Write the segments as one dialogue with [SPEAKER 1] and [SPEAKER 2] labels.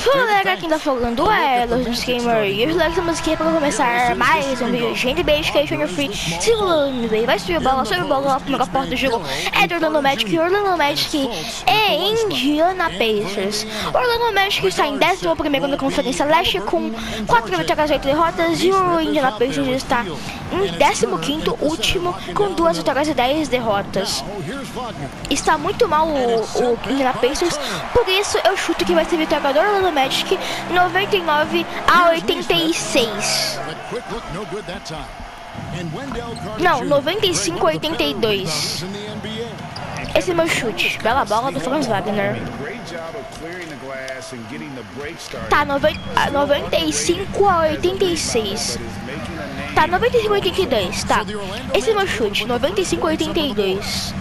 [SPEAKER 1] Galera, quem tá falando é Los Gamer e hoje estamos aqui para começar mais um vídeo de NBA Education Free simulando NBA. Vai subir bola, sobe bola, a primeira porta do jogo é de Orlando Magic e Indiana Pacers. Orlando Magic está em 11º na Conferência Leste com 4 vitórias e 8 derrotas e o Indiana Pacers está em 15º último com 2 vitórias e 10 derrotas. Está muito mal o Indiana Pacers, por isso eu chuto que vai ser vitória do Orlando Magic 99-86. Não, 95-82. Esse é meu chute. Bela bola do Franz Wagner. Tá, 95-86. Tá, 95-82. Tá, esse é meu chute. 95-82.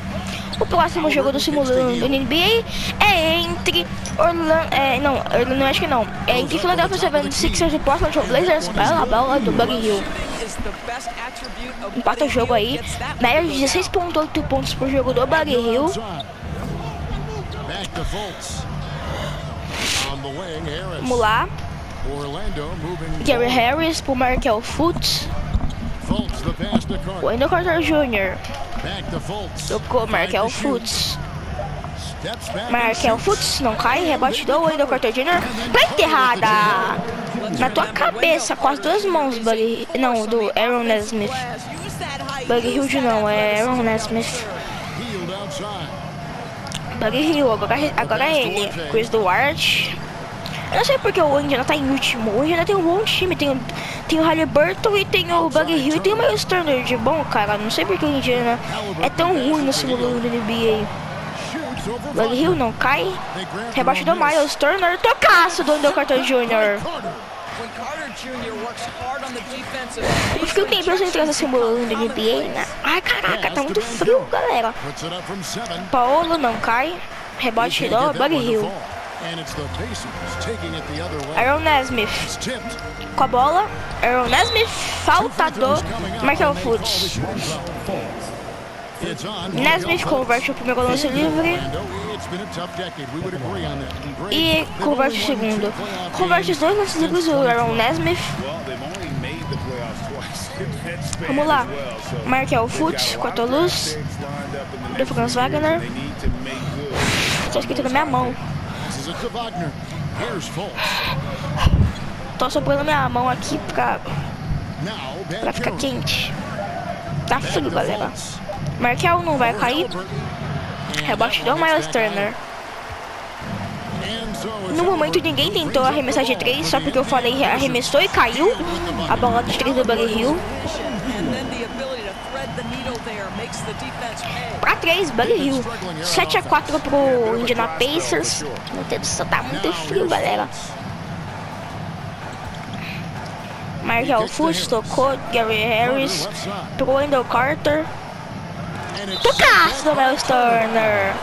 [SPEAKER 1] O próximo jogo do simulando NBA é entre Orlando, acho que não. É entre Philadelphia 76ers e Portland Trail Blazers. Bela bola do Buddy Hield. Empata o jogo aí. Média de 16,8 pontos por jogo do Buddy Hield. Vamos lá. Gary Harris pro Markel Fultz. Wendell Carter Jr. Tocou Markel Fultz. Markel Fultz não cai, rebote do Wendell Carter Jr. Pra enterrada! Na tua cabeça, com as duas mãos, Buddy. Não, do Aaron Nesmith. Buddy Hield não, é Aaron Nesmith. Buddy Hield, agora é ele. Chris Duarte. Eu não sei porque o Indiana tá em último. O Indiana tem um bom time. Tem o Halliburton e tem o Buddy Hield e tem o Miles Turner de bom, cara. Não sei porque o Indiana é tão ruim no simulando do NBA. Buddy Hield não cai. Rebaixo do Miles Turner. Tocaço do Wendell Carter Jr. Eu fiquei um tempinho sem entrar no simulando do NBA, né? Ai, caraca, tá muito frio, galera. Paulo não cai. Rebote do Buddy Hield. Aaron Nesmith com a bola. Aaron Nesmith, falta do Markel Fultz. Nesmith converte o primeiro lance livre e converte o segundo. Converte os dois lances livres do Aaron Nesmith. Vamos lá. Markel Fultz, quarta luz do Franz Wagner. Tá escrito na minha mão. Tô soprando minha mão aqui pra ficar quente. Tá frio, galera. Markel não vai cair. Rebote do Miles Turner. No momento ninguém tentou arremessar de 3, só porque eu falei arremessou e caiu. A bola de 3 do Buddy Hield. Pra 3, Buddy Hield. 7-4 pro Indiana Pacers. Meu Deus do céu, tá muito frio, galera. Markel Fultz tocou. Gary Harris pro Wendell Carter. Tocaço do Miles Turner.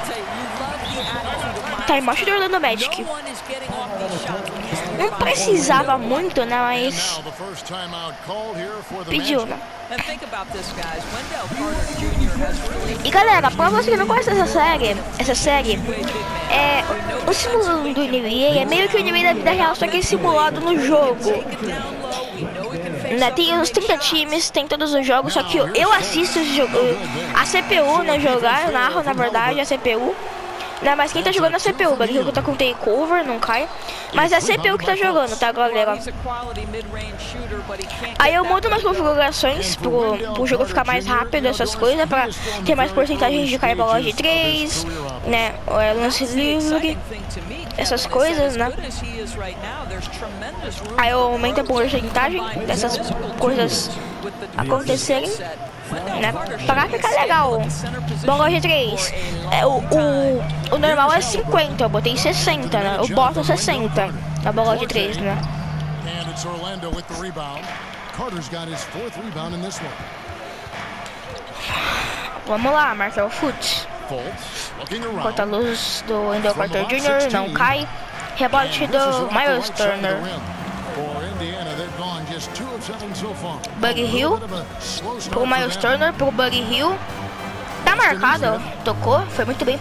[SPEAKER 1] Tá embaixo do Orlando Magic. Não precisava muito, né? Mas pediu, né? E galera, pra você que não conhece essa série é o simulando do NBA, é meio que o NBA da vida real, só que é simulado no jogo. Tem uns 30 times, tem todos os jogos, só que eu assisto esse jogo, a CPU, né, jogar, eu narro, na verdade, a CPU. Não, mas quem tá jogando é a CPU, o Buddy Hield tá com takeover, não cai. Mas é a CPU que tá jogando, tá, galera? Aí eu monto umas configurações pro jogo ficar mais rápido, essas coisas, pra ter mais porcentagem de cair bola de 3, né? Lance livre, essas coisas, né? Aí eu aumento a porcentagem dessas coisas acontecerem, né? Pra ficar legal. Bola de 3. O normal é 50, eu botei 60, né? Eu boto 60 na bola de 3, né? Vamos lá, Markel Fultz. Corta a luz do Wendell Carter Jr., não cai. Rebote do Miles Turner. Buddy Hield pro Miles Turner, pro Buddy Hield. Tá marcado, tocou, foi muito bem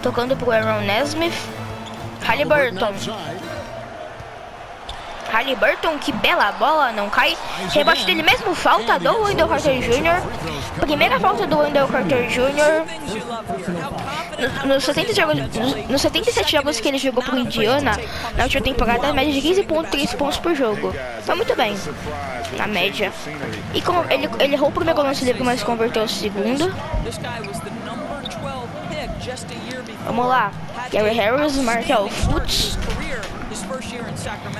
[SPEAKER 1] tocando pro Aaron Nesmith. Halliburton Halliburton, que bela bola, não cai. Rebote dele mesmo, falta do Wendell Carter Jr. Primeira falta do Wendell Carter Jr. Nos 77 jogos que ele jogou por Indiana, na última temporada, a média de 15,3 pontos por jogo. Foi muito bem, na média. E ele errou o primeiro lance livre, mas converteu o segundo. Vamos lá. Gary Harris, Markel Fultz.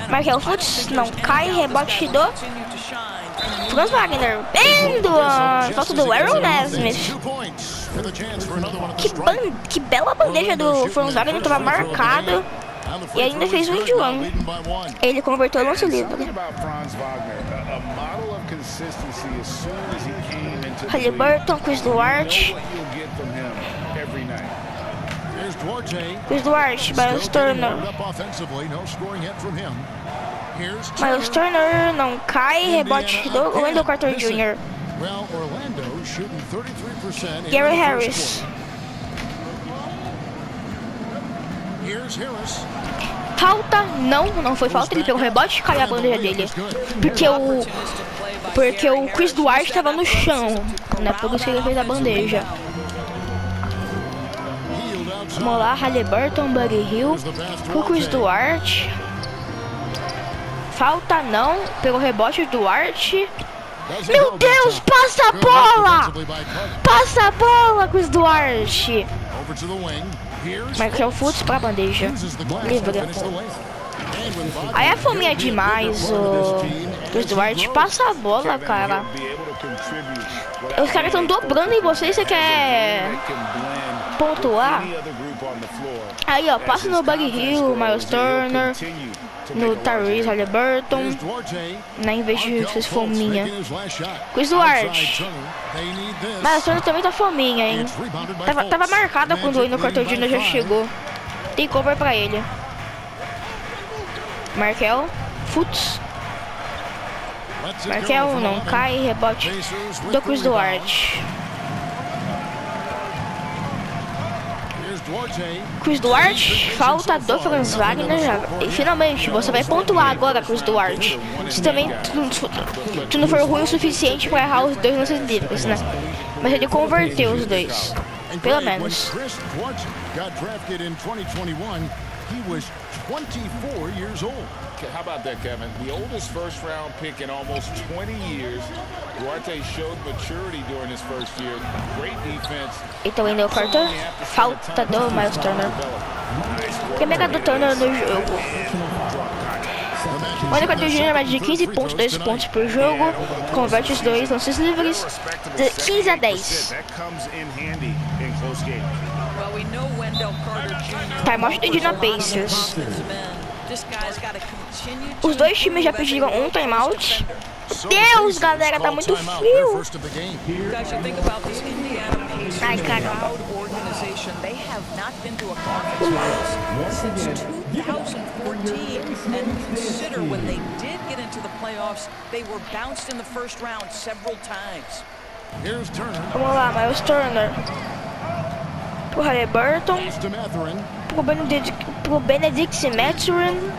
[SPEAKER 1] Markel Fultz não cai, rebote do Franz Wagner. Falta do Aaron Nesmith. Que bela bandeja do Franz Wagner, estava marcado. E ainda fez um indiano. Ele converteu o lance livre. Halliburton, Chris Duarte. Chris Duarte, Miles Turner. Miles Turner não cai, rebote do Wendell Carter Jr. Gary Harris. Falta? Não foi falta, ele pegou o rebote e caiu a bandeja dele. Porque o Chris Duarte estava no chão, né? Por isso que ele fez a bandeja. Vamos lá, Halliburton, Buddy Hill, o Chris Duarte. Falta não, pegou rebote do Duarte. Meu Deus, passa a bola! Passa a bola, Chris Duarte. Markel Fultz pra bandeja. Livre. Aí é fominha demais, o Chris Duarte. Passa a bola, cara. Os caras estão dobrando em você e você quer pontuar. Aí, ó, passa no Buddy Hill, Miles Turner, no Tyrese Halliburton, né, em vez de vocês fominha. Chris Duarte. Miles Turner também tá fominha, hein. Tava marcada quando o Wendell Carter Jr. já chegou. Tem cover pra ele. Markel Fultz. Markel não cai, rebote do Chris Duarte. Chris Duarte, falta do Franz Wagner. E finalmente, você vai pontuar agora, Chris Duarte. Se também tu não for ruim o suficiente para errar os dois lances livres, né? Mas ele converteu os dois, pelo menos.
[SPEAKER 2] He was 24 years old. How about that, Kevin? The oldest first-round pick in almost 20 years. Duarte showed maturity during his first year. Great defense.
[SPEAKER 1] Então, Wendell Carter, falta do Miles Turner. Primeira do Turner no jogo. O Wendell Carter Jr. média de 15 pontos, 2 pontos por jogo. Converte os dois lances livres de 15 a 10. Timeout do Indiana Pacers. Os dois times já pediram um timeout. Deus, galera, tá muito frio. Ai, caramba. Vamos lá, Miles Turner. Pro Halliburton, pro Benedict Mathurin.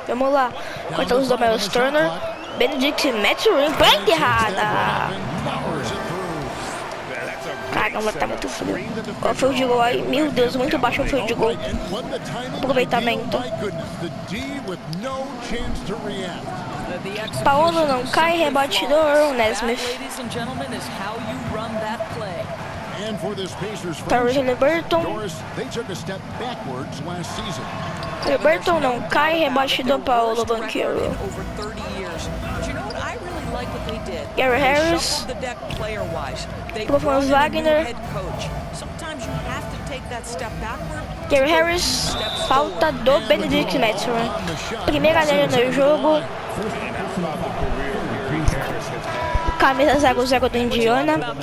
[SPEAKER 1] Vamos lá, corta os do Miles Turner. Benedict Mathurin, bem errada. Caramba, tá muito frio. Ó, foi o de gol aí, meu Deus, muito baixo o fio de gol. Aproveitamento. Paulo não cai, rebote do Aaron Nesmith. Tyrese Halliburton. Halliburton não cai, rebote do Paulo Banqueiro. Gary Harris. Pro Franz Wagner. Gary Harris, falta do Benedict Mathurin. Primeira dele no jogo. Camisa 00 do Indiana.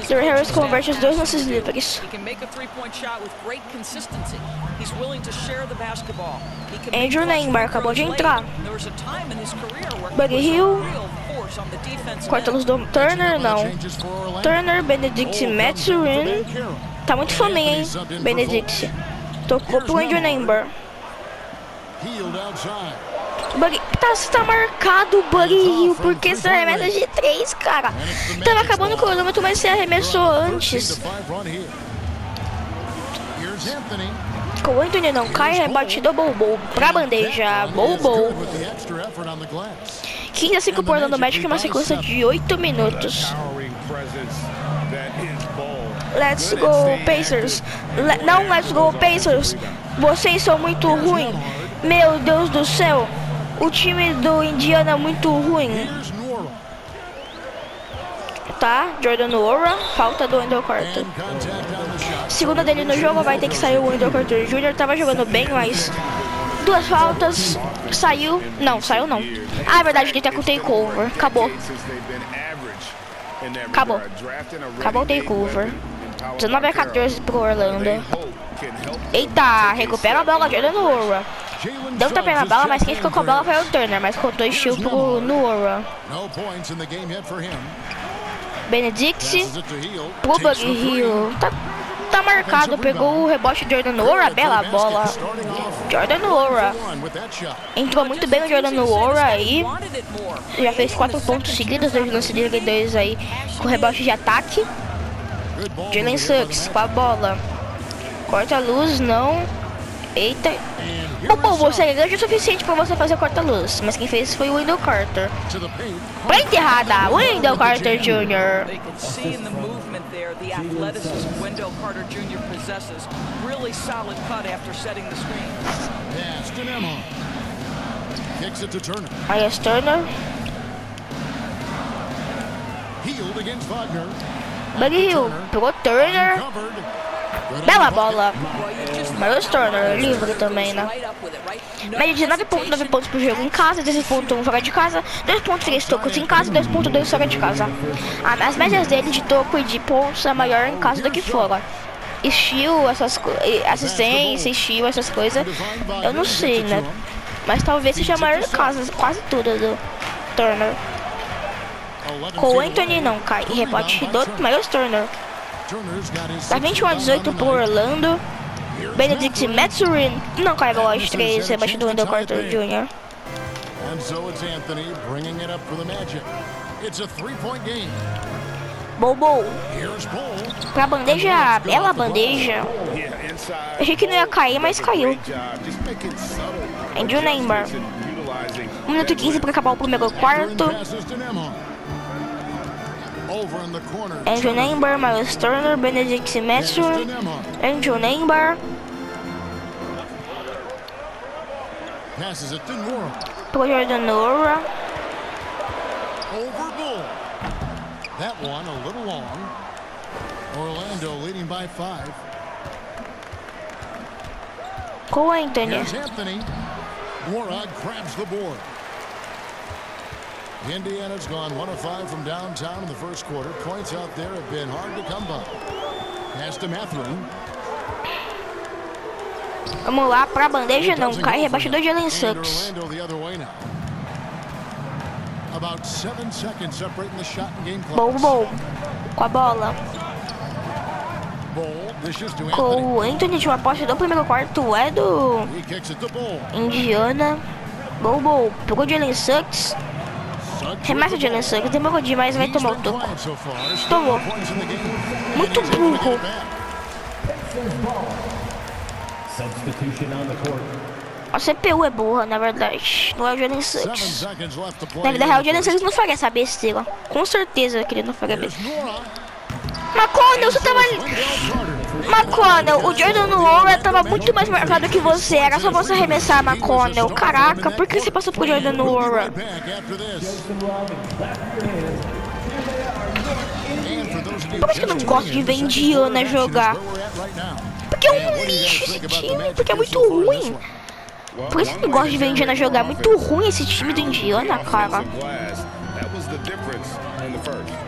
[SPEAKER 1] Gary Harris converte os dois lances livres. Andrew Neymar acabou de entrar. Buddy Hill. Corta-los do Turner, não. Turner, Benedict Mathurin. Tá muito fominha, hein, Benedict. Tocou pro Andrew Number. Bug, tá marcado o Bug Hill, porque você arremessa de 3, cara. Tava acabando o cronômetro, mas você arremessou antes. O Anthony não cai, rebate do Bobo pra bandeja. Bobo. 15-5 por Orlando Magic, uma sequência de 8 minutos. Let's go, Pacers. Não, let's go, Pacers. Vocês são muito ruins. Meu Deus do céu. O time do Indiana é muito ruim. Tá, Jordan Ora, falta do Wendell Carter. Segunda dele no jogo, vai ter que sair o Wendell Carter Jr. Tava jogando bem, mas 2 faltas. Saiu. Não, saiu não. Ah, é verdade, ele tá com o takeover. Acabou. Acabou o takeover. 19-14 pro Orlando. Eita, recupera a bola, Jordan Ora. Deu tapé na bola, mas quem ficou com a bola foi o Turner, mas contou estilo pro Noora. Benedict pro Bug Hill. Tá marcado, pegou o rebote de Jordan Ora, bela bola. Jordan Ora. Entrou muito bem o Jordan Ora aí. Já fez 4 pontos seguidos, 2 lances de 2 aí com rebote de ataque. Jalen Suggs com a bola. Corta a luz, não. Eita. Bom, você é grande o suficiente pra você fazer corta-luz, mas quem fez foi o Wendell Carter. Pra enterrada, Wendell Carter Jr. Aí é Turner. Bug Hill, pegou Turner. Bela bola. Mas o Turner livre também, né? Média de 9.9 pontos por jogo em casa, 10.1 fora de casa, 2.3 tocos em casa, 2.2 fora de casa. As médias dele de toco e de pontos é maior em casa do que fora. Estilo, assistência, estilo, essas coisas, eu não sei, né? Mas talvez seja maior em casa, quase tudo do Turner. Com o Anthony não cai, rebote do Miles Turner. Tá 21-18 por Orlando. Benedict Mathurin não cai bola de 3, rebote do Wendell Carter Jr. Bobo pra bandeja, bela bandeja. Achei que não ia cair, mas caiu. Andrew Number. 1 minuto e 15 para acabar o primeiro quarto. Andrew Number, Miles Turner, Benedict Mathurin, Andrew Number. Pro Jordan Noora.
[SPEAKER 3] That one a little long. Orlando leading by 5.
[SPEAKER 1] Com Anthony.
[SPEAKER 3] Here's Anthony. Warrod grabs the board. Indiana's gone 1 of 5 from downtown in the first quarter. Points out there have been hard to come by. Pass to Mathurin.
[SPEAKER 1] Vamos lá, pra bandeja não cai, rebaixador de Jalen Suggs. Bobo com a bola. Com o Anthony de uma posse do primeiro quarto é do Indiana. Bobo pegou o Jalen Suggs. Remessa o Jalen Suggs, demorou demais, vai tomar o toco. Tomou. Muito burro. A CPU é burra, na verdade. Não é o Jalen Suggs. Na vida real, o Jalen Suggs não faria essa besteira. Com certeza que ele não faria besteira. McConnell, você tava ali. McConnell, o Jordan Noora tava muito mais marcado que você. Era só você arremessar, McConnell. Caraca, por que você passou pro Jordan Noora? Por isso que eu não gosto de ver Indiana jogar. Porque é um lixo esse time, porque é muito ruim. Por isso que eu não gosto de ver Indiana jogar. É muito ruim esse time do Indiana, cara.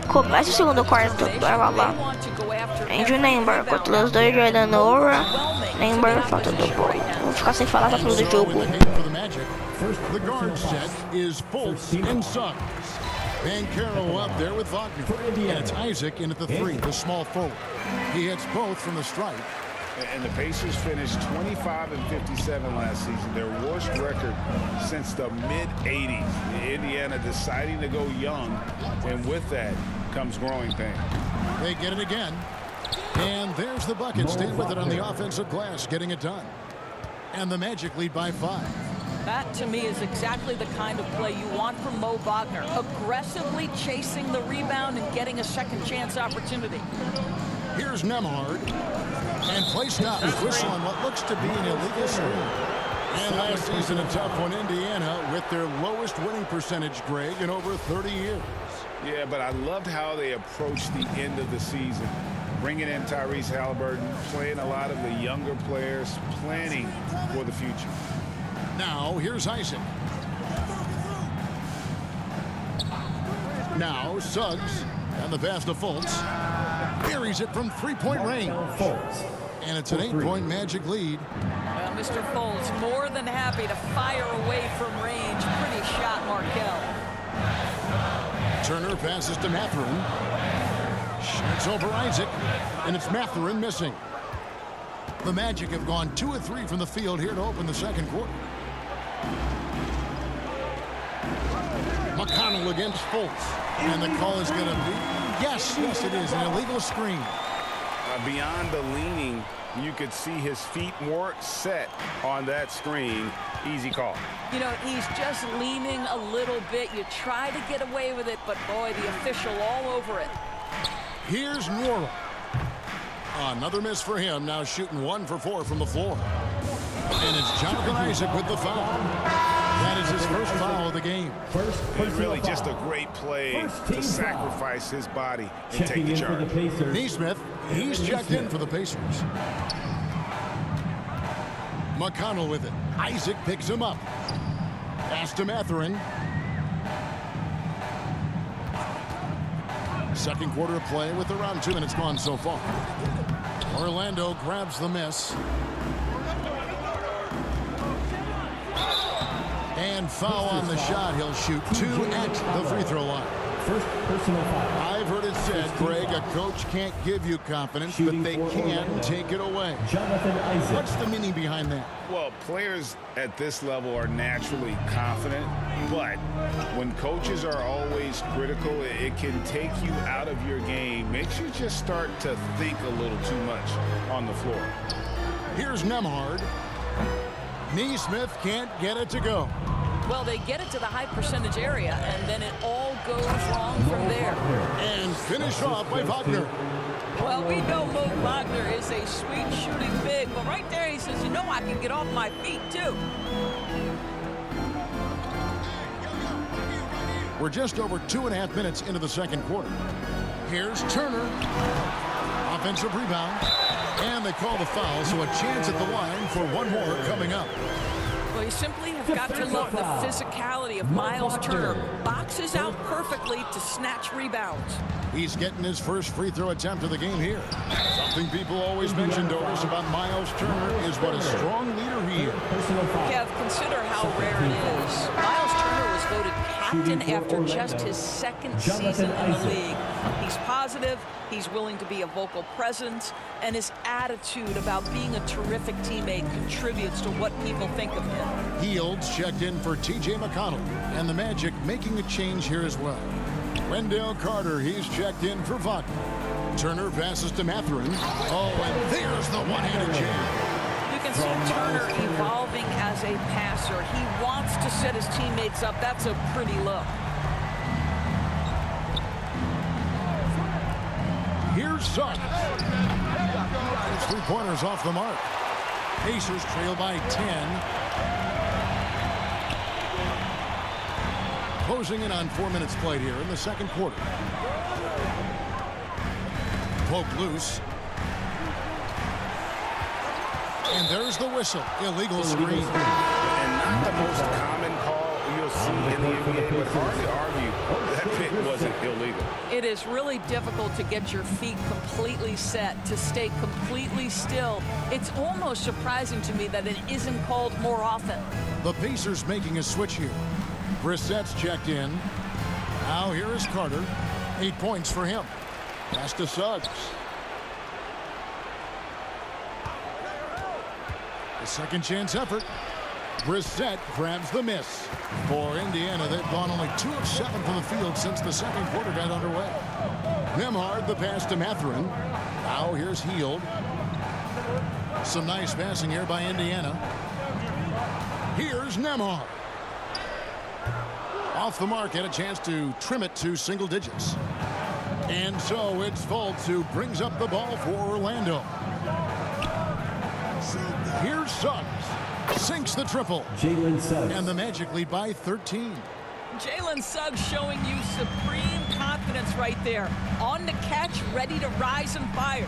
[SPEAKER 1] Começa o segundo quarto, vai lá. Andrew Number, contra os dois, Jordan Noora. Number, falta do boi. Vou ficar sem falar, tá tudo do jogo.
[SPEAKER 3] Bancaro up there with Wagner. And it's Isaac in at the 3, the small forward. He hits both from the stripe.
[SPEAKER 2] And the Pacers finished 25-57 last season, their worst record since the mid-'80s. Indiana deciding to go young, and with that comes growing pain.
[SPEAKER 3] They get it again. And there's the bucket. Stayed with it on the offensive glass, getting it done. And the Magic lead by 5.
[SPEAKER 4] That, to me, is exactly the kind of play you want from Mo Wagner. Aggressively chasing the rebound and getting a second chance opportunity.
[SPEAKER 3] Here's Nemhard. And play stops. Whistle on what looks to be an illegal screen. And last season, a tough one, Indiana, with their lowest winning percentage, Greg, in over 30 years.
[SPEAKER 2] Yeah, but I loved how they approached the end of the season. Bringing in Tyrese Halliburton, playing a lot of the younger players, planning for the future.
[SPEAKER 3] Now, here's Isaac. Now, Suggs. And the pass to Fultz. Buries it from three-point range. And it's an 8-point Magic lead.
[SPEAKER 4] Well, Mr. Fultz more than happy to fire away from range. Pretty shot, Markelle.
[SPEAKER 3] Turner passes to Mathurin. Shoots over Isaac. And it's Mathurin missing. The Magic have gone 2 of 3 from the field here to open the second quarter. McConnell against Fultz. And the call is going to be, yes, it is, an illegal screen.
[SPEAKER 2] Beyond the leaning, you could see his feet more set on that screen. Easy call.
[SPEAKER 4] You know, he's just leaning a little bit. You try to get away with it, but boy, the official all over it.
[SPEAKER 3] Here's Nwora. Another miss for him, now shooting 1 for 4 from the floor. And it's Jonathan Isaac with the foul. That is his first foul of the game.
[SPEAKER 2] It's really just a great play to sacrifice his body and take the charge.
[SPEAKER 3] Neesmith, he's checked in for the Pacers. McConnell with it. Isaac picks him up. Pass to Mathurin. Second quarter of play with around 2 minutes gone so far. Orlando grabs the miss. And foul on the shot. He'll shoot 2 at the free throw line.
[SPEAKER 5] First personal foul.
[SPEAKER 3] I've heard it said, Greg, a coach can't give you confidence, but they can take it away.
[SPEAKER 5] Jonathan Isaac.
[SPEAKER 3] What's the meaning behind that?
[SPEAKER 2] Well, players at this level are naturally confident, but when coaches are always critical, it can take you out of your game. Makes you just start to think a little too much on the floor.
[SPEAKER 3] Here's Nemhard. Neesmith can't get it to go.
[SPEAKER 4] Well, they get it to the high percentage area, and then it all goes wrong from there.
[SPEAKER 3] And finish off by Wagner.
[SPEAKER 4] Well, we know Mo Wagner is a sweet shooting big, but right there he says, you know, I can get off my feet, too.
[SPEAKER 3] We're just over 2.5 minutes into the second quarter. Here's Turner. Offensive rebound. And they call the foul, so a chance at the line for one more coming up.
[SPEAKER 4] Well, you simply have got to love the physicality of Miles Turner. Boxes out perfectly to snatch rebounds.
[SPEAKER 3] He's getting his first free throw attempt of the game here. Something people always mention, Doris, about Miles Turner is what a strong leader he is.
[SPEAKER 4] Kev, consider how rare it is. Miles Turner was voted captain after just his second season in the league. He's positive, he's willing to be a vocal presence, and his attitude about being a terrific teammate contributes to what people think of him.
[SPEAKER 3] Healds checked in for T.J. McConnell, and the Magic making a change here as well. Wendell Carter, he's checked in for Wagner. Turner passes to Mathurin. Oh, and there's the one-handed jam.
[SPEAKER 4] You can see Turner evolving as a passer. He wants to set his teammates up. That's a pretty look.
[SPEAKER 3] Here's Suggs. His three-pointers off the mark. Pacers trail by 10. Closing in on 4 minutes played here in the second quarter. Poke loose. And there's the whistle. Illegal screen.
[SPEAKER 2] And not the most common call you'll see in the NBA, but hard to argue that pick wasn't illegal.
[SPEAKER 4] It is really difficult to get your feet completely set, to stay completely still. It's almost surprising to me that it isn't called more often.
[SPEAKER 3] The Pacers making a switch here. Brissett's checked in. Now here is Carter. 8 points for him. Pass to Suggs. A second chance effort. Brissett grabs the miss. For Indiana, they've gone only 2 of 7 from the field since the second quarter got underway. Nembhard the pass to Mathurin. Now here's Hield. Some nice passing here by Indiana. Here's Nembhard. Off the mark, had a chance to trim it to single digits. And so it's Fultz who brings up the ball for Orlando. Here's Suggs. Sinks the triple.
[SPEAKER 5] Jalen Suggs.
[SPEAKER 3] And the Magic lead by 13.
[SPEAKER 4] Jalen Suggs showing you supreme confidence right there. On the catch, ready to rise and fire.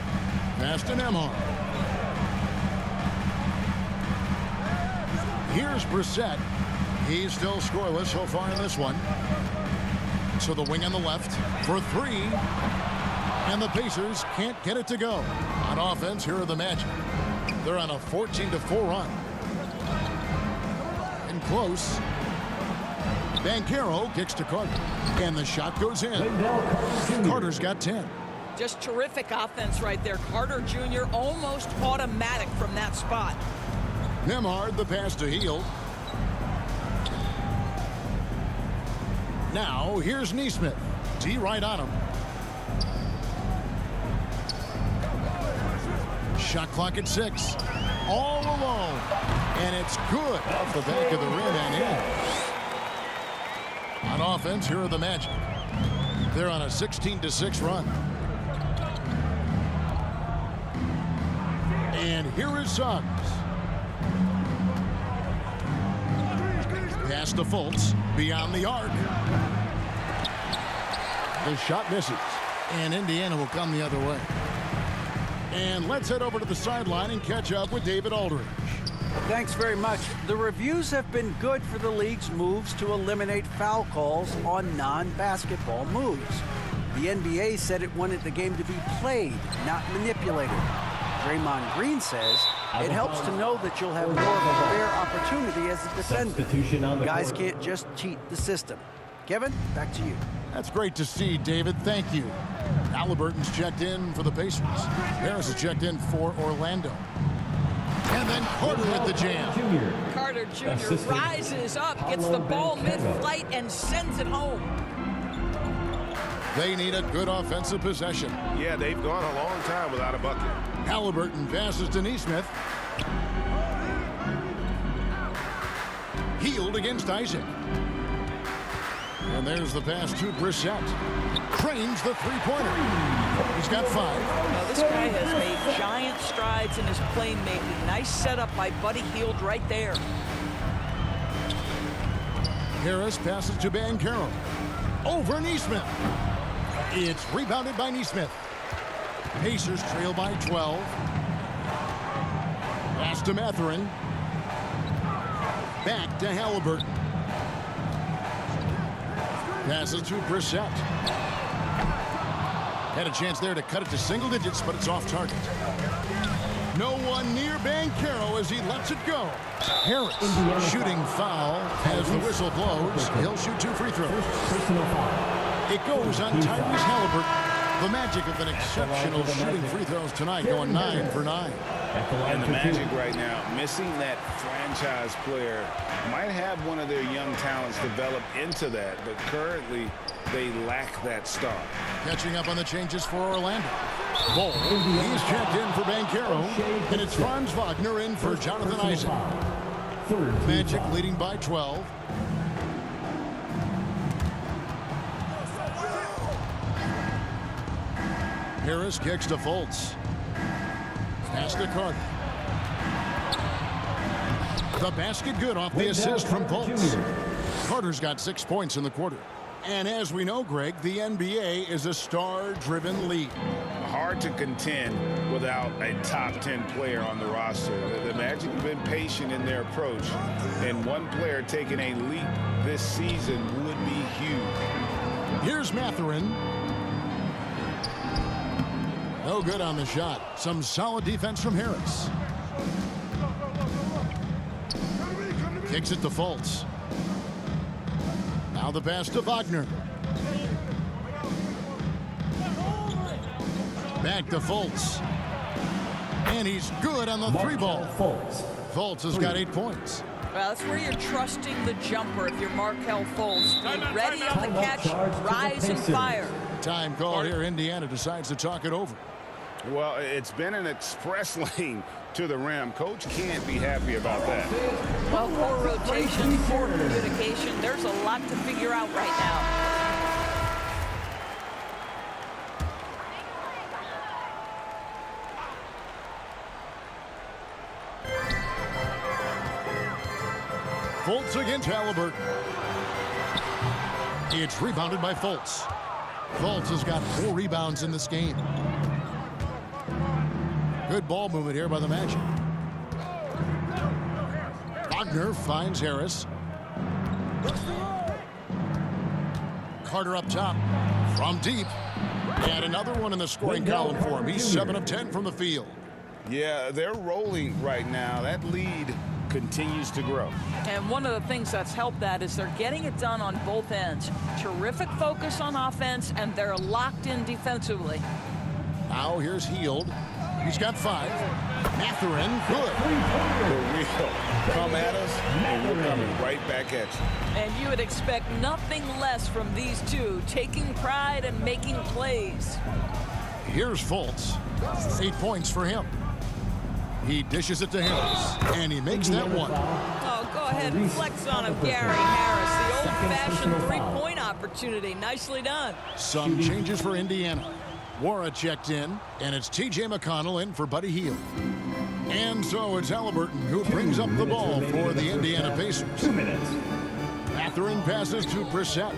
[SPEAKER 3] Pass to Nembhard. Here's Brissett. He's still scoreless so far in this one. So the wing on the left for 3. And the Pacers can't get it to go. On offense, here are the Magic. They're on a 14-4 run. And close. Banchero kicks to Carter. And the shot goes in. Carter's got 10.
[SPEAKER 4] Just terrific offense right there. Carter Jr. almost automatic from that spot.
[SPEAKER 3] Nembhard the pass to Hield. Now here's Nesmith. D right on him. Shot clock at 6. All alone. And it's good off the back of the rim and in. On offense, here are the Magic. They're on a 16-6 run. And here is Suggs. Pass to Fultz. Beyond the arc. The shot misses. And Indiana will come the other way. And let's head over to the sideline and catch up with David Aldridge.
[SPEAKER 6] Thanks very much. The reviews have been good for the league's moves to eliminate foul calls on non-basketball moves. The NBA said it wanted the game to be played, not manipulated. Draymond Green says it helps to know that you'll have more of a fair opportunity as a defender. Guys can't just cheat the system. Kevin, back to you.
[SPEAKER 3] That's great to see, David. Thank you. Halliburton's checked in for the Pacers. Harris is checked in for Orlando. And then Carter with the jam.
[SPEAKER 4] Carter Jr. rises up, gets the ball mid-flight, and sends it home.
[SPEAKER 3] They need a good offensive possession.
[SPEAKER 7] Yeah, they've gone a long time without a bucket.
[SPEAKER 3] Halliburton passes to Nesmith. Hield against Isaac. And there's the pass to Brissett. Cranes the three-pointer. He's got 5.
[SPEAKER 4] Now, this guy has made giant strides in his playmaking. Nice setup by Buddy Hield right there.
[SPEAKER 3] Harris passes to Banchero. Over Nesmith. It's rebounded by Nesmith. Pacers trail by 12. Pass to Mathurin. Back to Halliburton. Passes to Brissett. Had a chance there to cut it to single digits, but it's off target. No one near Banchero as he lets it go. Harris shooting foul as the whistle blows. He'll shoot 2 free throws. It goes on Tyrese Halliburton. The Magic have been exceptional shooting free throws tonight, going 9 for 9.
[SPEAKER 2] And the Magic right now, missing that franchise player, might have one of their young talents develop into that, but currently they lack that star.
[SPEAKER 3] Catching up on the changes for Orlando. Ball, he's checked in for Banchero, and it's Franz Wagner in for Jonathan Isaac. Magic leading by 12. Harris kicks to Fultz. Pass to Carter. The basket good off the assist from Fultz. Carter's got 6 points in the quarter. And as we know, Greg, the NBA is a star-driven league.
[SPEAKER 2] Hard to contend without a top 10 player on the roster. The Magic have been patient in their approach, and one player taking a leap this season would be huge.
[SPEAKER 3] Here's Mathurin. No good on the shot. Some solid defense from Harris. Kicks it to Fultz. Now the pass to Wagner. Back to Fultz. And he's good on the three ball. Fultz has got 8 points.
[SPEAKER 4] Well, that's where you're trusting the jumper if you're Markelle Fultz. Be ready on the catch, rise and fire.
[SPEAKER 3] Time call here. Indiana decides to talk it over.
[SPEAKER 7] Well, it's been an express lane to the rim. Coach can't be happy about that.
[SPEAKER 4] Well, poor rotation, poor communication. There's a lot to figure out right now.
[SPEAKER 3] Fultz against Halliburton. It's rebounded by Fultz. Fultz has got 4 rebounds in this game. Good ball movement here by the Magic. Wagner finds Harris. Carter up top from deep. And another one in the scoring column for him. He's 7 of 10 from the field.
[SPEAKER 7] Yeah, they're rolling right now. That lead continues to grow.
[SPEAKER 4] And one of the things that's helped that is they're getting it done on both ends. Terrific focus on offense, and they're locked in defensively.
[SPEAKER 3] Now here's Heald. He's got 5. Mathurin, good.
[SPEAKER 7] For real. Come at us, and we're coming right back at you.
[SPEAKER 4] And you would expect nothing less from these two, taking pride and making plays.
[SPEAKER 3] Here's Fultz. 8 points for him. He dishes it to Harris, and he makes that one.
[SPEAKER 4] Oh, go ahead and flex on him, Gary Harris. The old-fashioned three-point opportunity. Nicely done.
[SPEAKER 3] Some changes for Indiana. Wara checked in, and it's T.J. McConnell in for Buddy Hield. And so it's Halliburton who brings up the ball for the Indiana Pacers.
[SPEAKER 5] 2 minutes.
[SPEAKER 3] Mathurin passes to Brissett.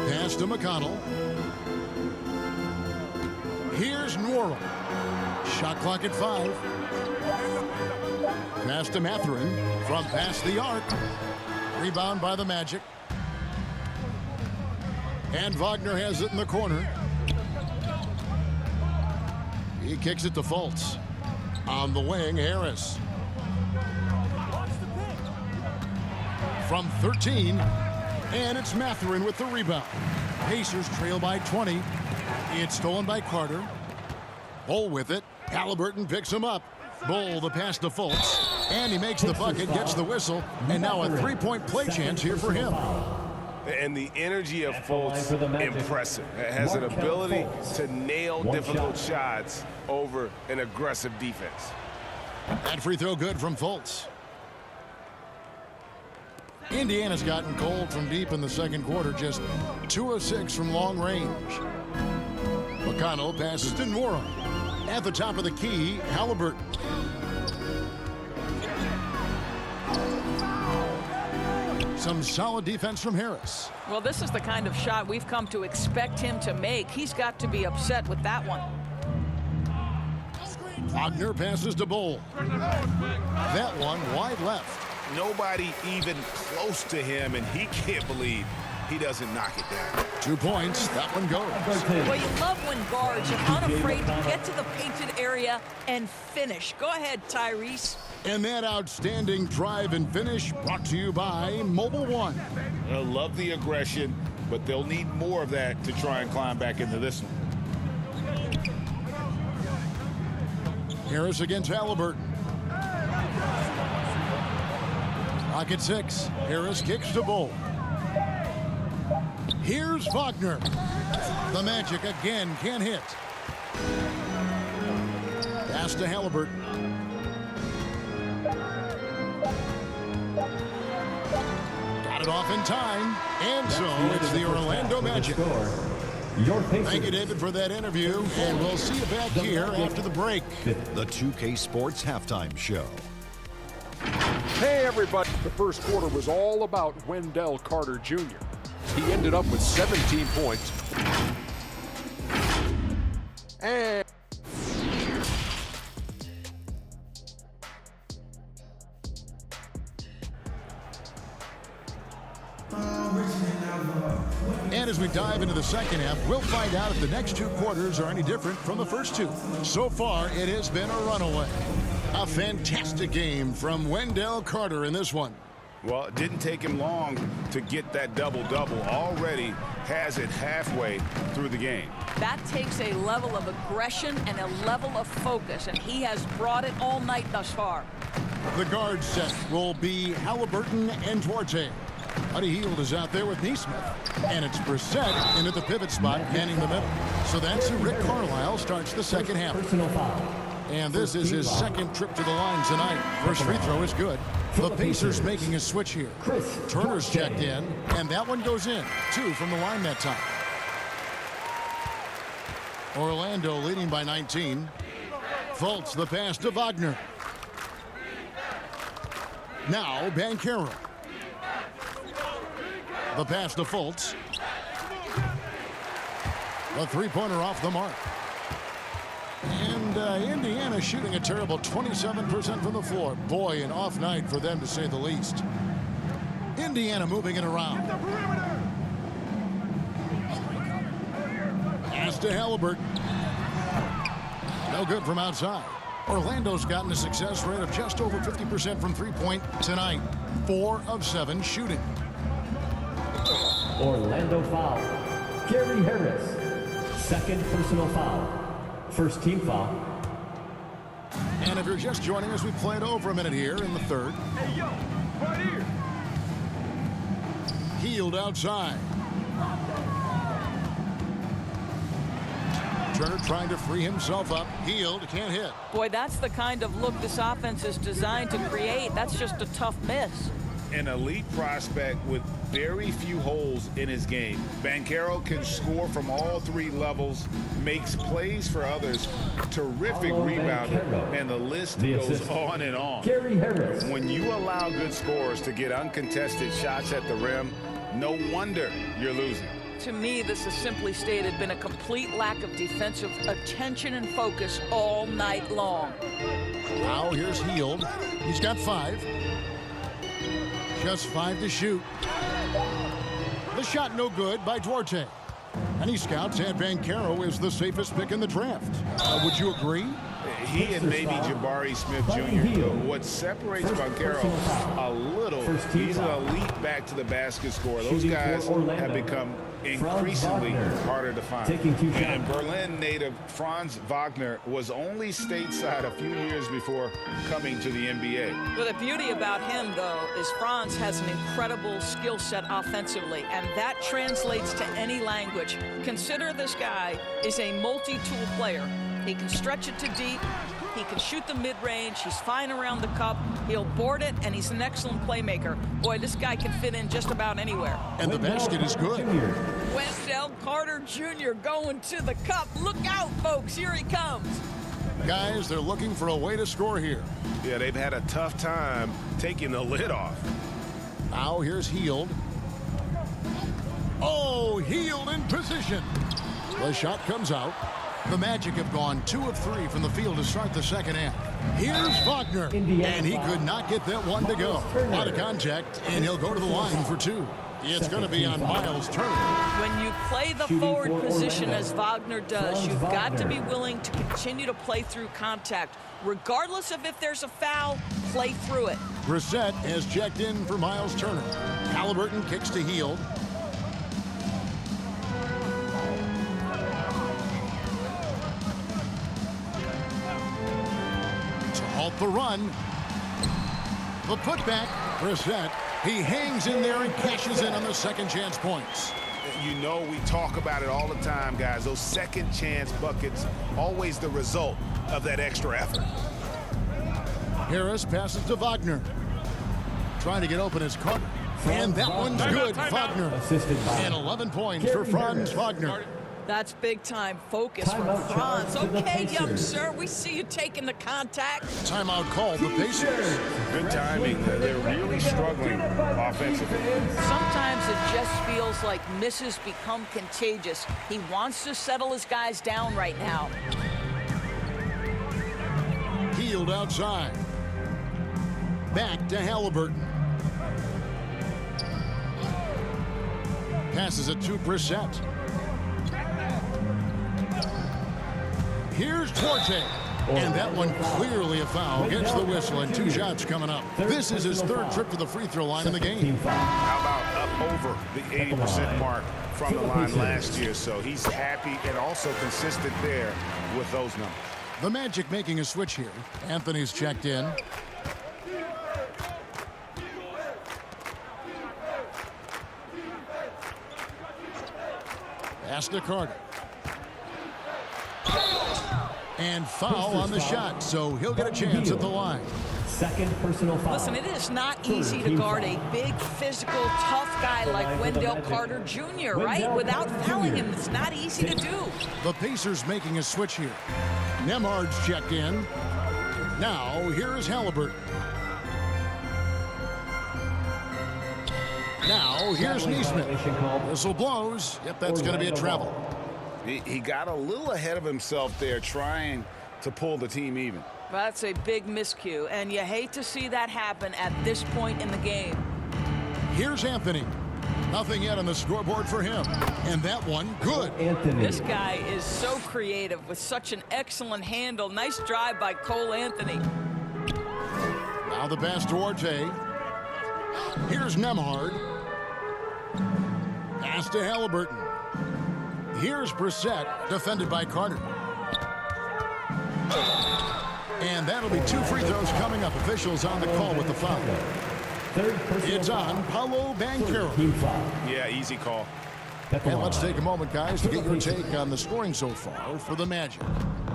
[SPEAKER 3] Pass to McConnell. Here's Norrell. Shot clock at 5. Pass to Mathurin from past the arc. Rebound by the Magic. And Wagner has it in the corner. He kicks it to Fultz. On the wing, Harris. From 13. And it's Mathurin with the rebound. Pacers trail by 20. It's stolen by Carter. Bull with it. Halliburton picks him up. Bull the pass to Fultz. And he makes the bucket, gets the whistle. And now a 3-point play chance here for him.
[SPEAKER 7] And the energy of Fultz, impressive. It has an ability to nail difficult shots over an aggressive defense.
[SPEAKER 3] That free throw good from Fultz. Indiana's gotten cold from deep in the second quarter, just 2 of 6 from long range. McConnell passes to Norrell. At the top of the key, Halliburton. Some solid defense from Harris.
[SPEAKER 4] Well, this is the kind of shot we've come to expect him to make. He's got to be upset with that one.
[SPEAKER 3] Wagner passes to Bull. That one wide left.
[SPEAKER 7] Nobody even close to him, and he can't believe he doesn't knock it down.
[SPEAKER 3] 2 points. That one goes.
[SPEAKER 4] Well, you love when guards are unafraid to get to the painted area and finish. Go ahead, Tyrese.
[SPEAKER 3] And that outstanding drive and finish brought to you by Mobile One.
[SPEAKER 2] I love the aggression, but they'll need more of that to try and climb back into this one.
[SPEAKER 3] Harris against Halliburton. Clock at 6. Harris kicks to Bull. Here's Wagner. The Magic again can't hit. Pass to Halliburton. Got it off in time. And so it's the Orlando Magic. Thank you, David, for that interview. And we'll see you back here after the break.
[SPEAKER 8] The 2K Sports Halftime Show.
[SPEAKER 9] Hey, everybody. The first quarter was all about Wendell Carter Jr. He ended up with 17 points. And
[SPEAKER 3] as we dive into the second half, we'll find out if the next 2 quarters are any different from the first 2. So far, it has been a runaway. A fantastic game from Wendell Carter in this one.
[SPEAKER 7] Well, it didn't take him long to get that double-double. Already has it halfway through the game.
[SPEAKER 4] That takes a level of aggression and a level of focus, and he has brought it all night thus far.
[SPEAKER 3] The guard set will be Halliburton and Duarte. Buddy Hield is out there with Neesmith. And it's Brissett in at the pivot spot, manning the middle. So that's who Rick Carlisle starts the second half.
[SPEAKER 5] Personal foul.
[SPEAKER 3] And this is his second trip to the line tonight. First free throw is good. The Pacers making a switch here. Turner's checked in, and that one goes in. 2 from the line that time. Orlando leading by 19. Fultz the pass to Wagner. Now Banchero. The pass to Fultz. A three-pointer off the mark. And Indiana shooting a terrible 27% from the floor. Boy, an off night for them to say the least. Indiana moving it around. Pass to Halliburton. No good from outside. Orlando's gotten a success rate of just over 50% from three-point tonight. 4 of 7 shooting.
[SPEAKER 5] Orlando foul. Gary Harris. Second personal foul. First team foul.
[SPEAKER 3] And if you're just joining us, we play it over a minute here in the third.
[SPEAKER 7] Hey, yo, right here.
[SPEAKER 3] Hield outside. Turner trying to free himself up. Hield can't hit.
[SPEAKER 4] Boy, that's the kind of look this offense is designed to create. That's just a tough miss.
[SPEAKER 2] An elite prospect with very few holes in his game. Banchero can score from all 3 levels, makes plays for others, terrific rebounder, and the list goes on and on.
[SPEAKER 5] Gary Harris.
[SPEAKER 2] When you allow good scorers to get uncontested shots at the rim, no wonder you're losing.
[SPEAKER 4] To me, this has simply stated been a complete lack of defensive attention and focus all night long.
[SPEAKER 3] Now here's Hield. He's got 5. Just 5 to shoot. The shot no good by Duarte. Many scouts had Banchero as the safest pick in the draft. Would you agree?
[SPEAKER 2] He and maybe Jabari Smith Jr. What separates Banchero a little, he's an elite back to the basket scorer. Those guys have become increasingly harder to find. And Berlin native Franz Wagner was only stateside a few years before coming to the NBA.
[SPEAKER 4] Well, the beauty about him, though, is Franz has an incredible skill set offensively, and that translates to any language. Consider this guy is a multi-tool player. He can stretch it to deep. He can shoot the mid-range. He's fine around the cup. He'll board it, and he's an excellent playmaker. Boy, this guy can fit in just about anywhere.
[SPEAKER 3] And the basket is good.
[SPEAKER 4] Wendell Carter Jr. going to the cup. Look out, folks. Here he comes.
[SPEAKER 3] Guys, they're looking for a way to score here.
[SPEAKER 7] Yeah, they've had a tough time taking the lid off.
[SPEAKER 3] Now here's Hield. Oh, Hield in position. The shot comes out. The Magic have gone 2 of 3 from the field to start the second half. Here's Wagner, and he could not get that one to go. Out of contact, and he'll go to the line for 2. It's going to be on Miles Turner.
[SPEAKER 4] When you play the forward position as Wagner does, you've got to be willing to continue to play through contact. Regardless of if there's a foul, play through it.
[SPEAKER 3] Brissett has checked in for Miles Turner. Halliburton kicks to Hield. Halt the run. The putback. Brissett. He hangs in there and cashes in on the second chance points.
[SPEAKER 7] You know, we talk about it all the time, guys. Those second chance buckets, always the result of that extra effort.
[SPEAKER 3] Harris passes to Wagner. Trying to get open his Carter. And that one's good. Wagner. And 11 points for Franz Wagner.
[SPEAKER 4] That's big time focus from Franz. Okay, young sir, we see you taking the contact.
[SPEAKER 3] Timeout called the Pacers.
[SPEAKER 2] Good timing. They're really struggling offensively.
[SPEAKER 4] Sometimes it just feels like misses become contagious. He wants to settle his guys down right now.
[SPEAKER 3] Hield outside. Back to Halliburton. Passes it to Brissett. Here's Duarte. And that one clearly a foul. Gets the whistle and 2 shots coming up. This is his 3rd trip to the free throw line in the game.
[SPEAKER 7] How about up over the 80% mark from the line last year? So he's happy and also consistent there with those numbers.
[SPEAKER 3] The Magic making a switch here. Anthony's checked in. Pass to Carter. And foul on the shot, so he'll get a chance at the line.
[SPEAKER 5] Second personal foul.
[SPEAKER 4] Listen, it is not easy to guard a big, physical, tough guy like Wendell Carter Jr., right? Without fouling him, it's not easy to do.
[SPEAKER 3] The Pacers making a switch here. Nemhard's checked in. Now, here's Halliburton. Now, here's Neesmith. Whistle blows. Yep, that's going to be a travel.
[SPEAKER 7] He got a little ahead of himself there trying to pull the team even.
[SPEAKER 4] That's a big miscue, and you hate to see that happen at this point in the game.
[SPEAKER 3] Here's Anthony. Nothing yet on the scoreboard for him. And that one, good.
[SPEAKER 5] Anthony.
[SPEAKER 4] This guy is so creative with such an excellent handle. Nice drive by Cole Anthony.
[SPEAKER 3] Now the pass to Orte. Here's Nemhard. Pass to Halliburton. Here's Brissett, defended by Carter. And that'll be 2 free throws coming up. Officials on the call with the foul. It's on Paolo Banchero.
[SPEAKER 7] Yeah, easy call.
[SPEAKER 3] And let's take a moment, guys, to get your take on the scoring so far for the Magic.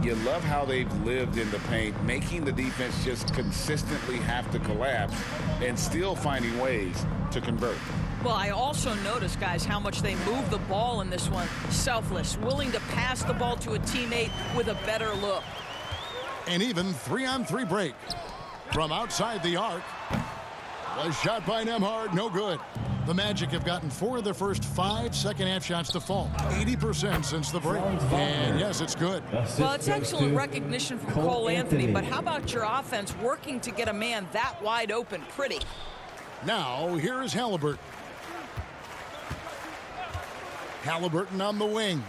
[SPEAKER 7] You love how they've lived in the paint, making the defense just consistently have to collapse and still finding ways to convert.
[SPEAKER 4] Well, I also noticed, guys, how much they move the ball in this one. Selfless, willing to pass the ball to a teammate with a better look.
[SPEAKER 3] And even 3-on-3 break from outside the arc. A shot by Nemhard, no good. The Magic have gotten 4 of their first 5 second-half shots to fall. 80% since the break. And yes, it's good.
[SPEAKER 4] Well, it's excellent recognition from Cole Anthony, but how about your offense working to get a man that wide open pretty?
[SPEAKER 3] Now, here's Halliburton. Halliburton on the wing.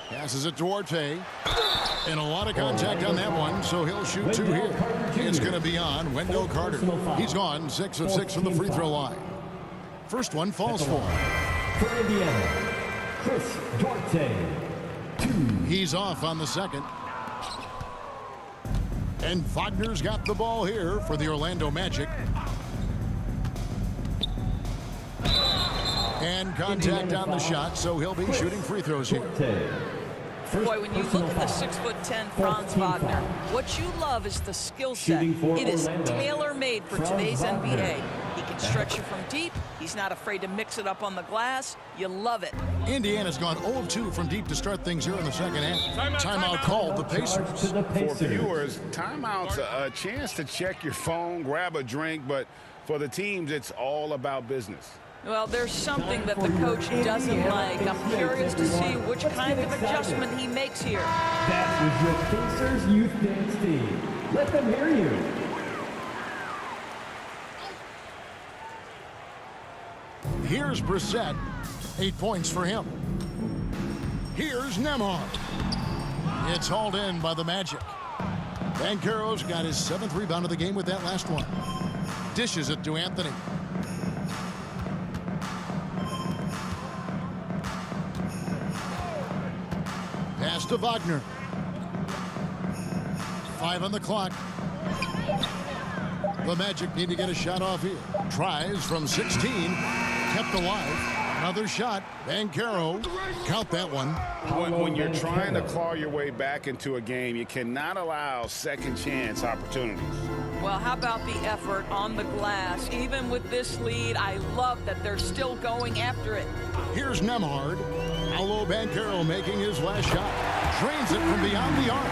[SPEAKER 3] Passes it to Orte. And a lot of contact on that one, so he'll shoot 2 here. It's going to be on Wendell Carter. He's gone 6 of 6 from the free throw line. First one falls for him.
[SPEAKER 5] For Indiana, Chris Duarte. 2.
[SPEAKER 3] He's off on the second. And Wagner's got the ball here for the Orlando Magic. And contact on the shot, so he'll be shooting free throws here.
[SPEAKER 4] Boy, when you look at the 6'10" Franz Wagner, what you love is the skill set. It is tailor-made for today's NBA. He can stretch you from deep. He's not afraid to mix it up on the glass. You love it.
[SPEAKER 3] Indiana's gone 0-2 from deep to start things here in the second half. Timeout called the Pacers.
[SPEAKER 7] For viewers, timeout's a chance to check your phone, grab a drink, but for the teams, it's all about business.
[SPEAKER 4] Well, there's something that the coach doesn't like. I'm curious to see which kind of adjustment he makes here.
[SPEAKER 5] That was your Pacers Youth Dance team. Let them hear you.
[SPEAKER 3] Here's Brissett. 8 points for him. Here's Nemhard. It's hauled in by the Magic. Banchero's got his 7th rebound of the game with that last one. Dishes it to Anthony. Pass to Wagner. 5 on the clock. The Magic need to get a shot off here. Tries from 16. Kept alive. Another shot. Banchero. Count that one.
[SPEAKER 7] When you're trying to claw your way back into a game, you cannot allow second chance opportunities.
[SPEAKER 4] Well, how about the effort on the glass? Even with this lead, I love that they're still going after it.
[SPEAKER 3] Here's Nemhard. Paolo Banchero making his last shot. Drains it from beyond the arc.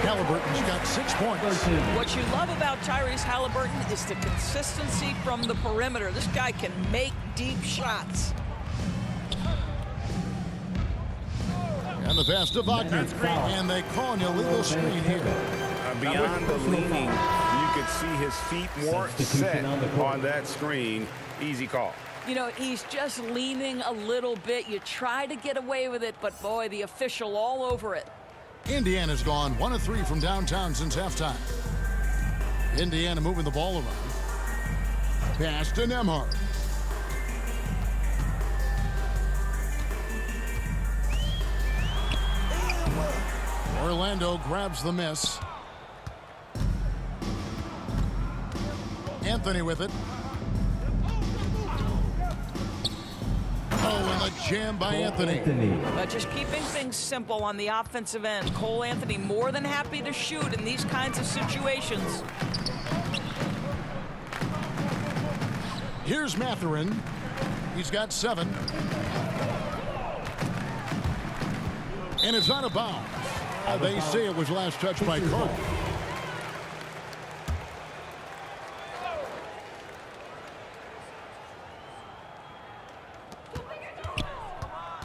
[SPEAKER 3] Halliburton's got 6 points.
[SPEAKER 4] What you love about Tyrese Halliburton is the consistency from the perimeter. This guy can make deep shots.
[SPEAKER 3] And the pass to Wagner. And they call an illegal screen here.
[SPEAKER 7] Beyond the leaning, you could see his feet more set on that screen. Easy call.
[SPEAKER 4] You know, he's just leaning a little bit. You try to get away with it, but boy, the official all over it.
[SPEAKER 3] Indiana's gone 1 of 3 from downtown since halftime. Indiana moving the ball around. Pass to Nembhard. Orlando grabs the miss. Anthony with it. Oh, and the jam by Anthony.
[SPEAKER 4] But just keeping things simple on the offensive end. Cole Anthony more than happy to shoot in these kinds of situations.
[SPEAKER 3] Here's Mathurin. He's got 7. And it's out of bounds. They say it was last touched by Cole.